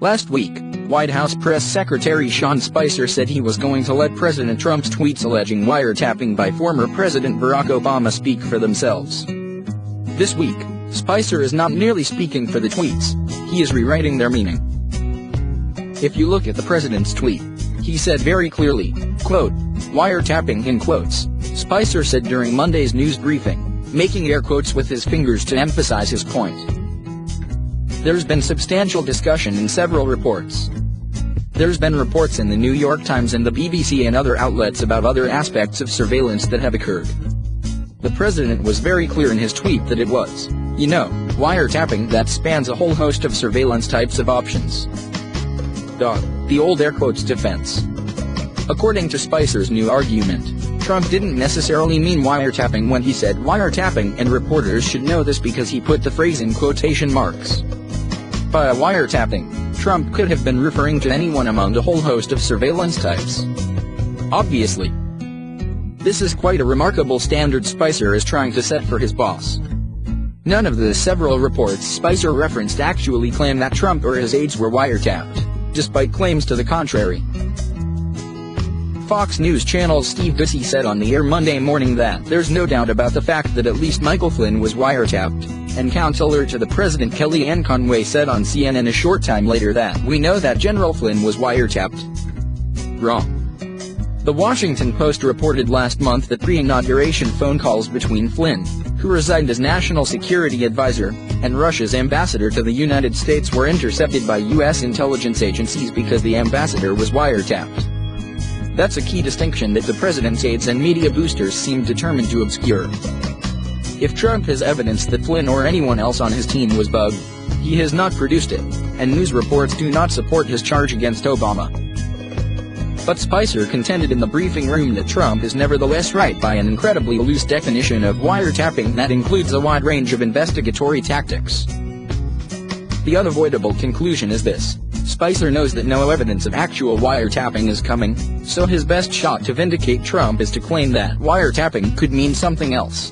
Last week, White House Press Secretary Sean Spicer said he was going to let President Trump's tweets alleging wiretapping by former President Barack Obama speak for themselves. This week, Spicer is not merely speaking for the tweets, he is rewriting their meaning. If you look at the president's tweet, he said very clearly, quote, wiretapping in quotes, Spicer said during Monday's news briefing, making air quotes with his fingers to emphasize his point. There's been substantial discussion in several reports. There's been reports in the New York Times and the BBC and other outlets about other aspects of surveillance that have occurred. The president was very clear in his tweet that it was, wiretapping that spans a whole host of surveillance types of options. The old air quotes defense. According to Spicer's new argument, Trump didn't necessarily mean wiretapping when he said wiretapping, and reporters should know this because he put the phrase in quotation marks. By wiretapping, Trump could have been referring to anyone among a whole host of surveillance types. Obviously. This is quite a remarkable standard Spicer is trying to set for his boss. None of the several reports Spicer referenced actually claim that Trump or his aides were wiretapped, despite claims to the contrary. Fox News Channel's Steve Doocy said on the air Monday morning that there's no doubt about the fact that at least Michael Flynn was wiretapped, and counselor to the president Kellyanne Conway said on CNN a short time later that we know that General Flynn was wiretapped. Wrong. The Washington Post reported last month that pre-inauguration phone calls between Flynn, who resigned as National Security Advisor, and Russia's ambassador to the United States were intercepted by U.S. intelligence agencies because the ambassador was wiretapped. That's a key distinction that the president's aides and media boosters seem determined to obscure. If Trump has evidence that Flynn or anyone else on his team was bugged, he has not produced it, and news reports do not support his charge against Obama. But Spicer contended in the briefing room that Trump is nevertheless right by an incredibly loose definition of wiretapping that includes a wide range of investigatory tactics. The unavoidable conclusion is this: Spicer knows that no evidence of actual wiretapping is coming, so his best shot to vindicate Trump is to claim that wiretapping could mean something else.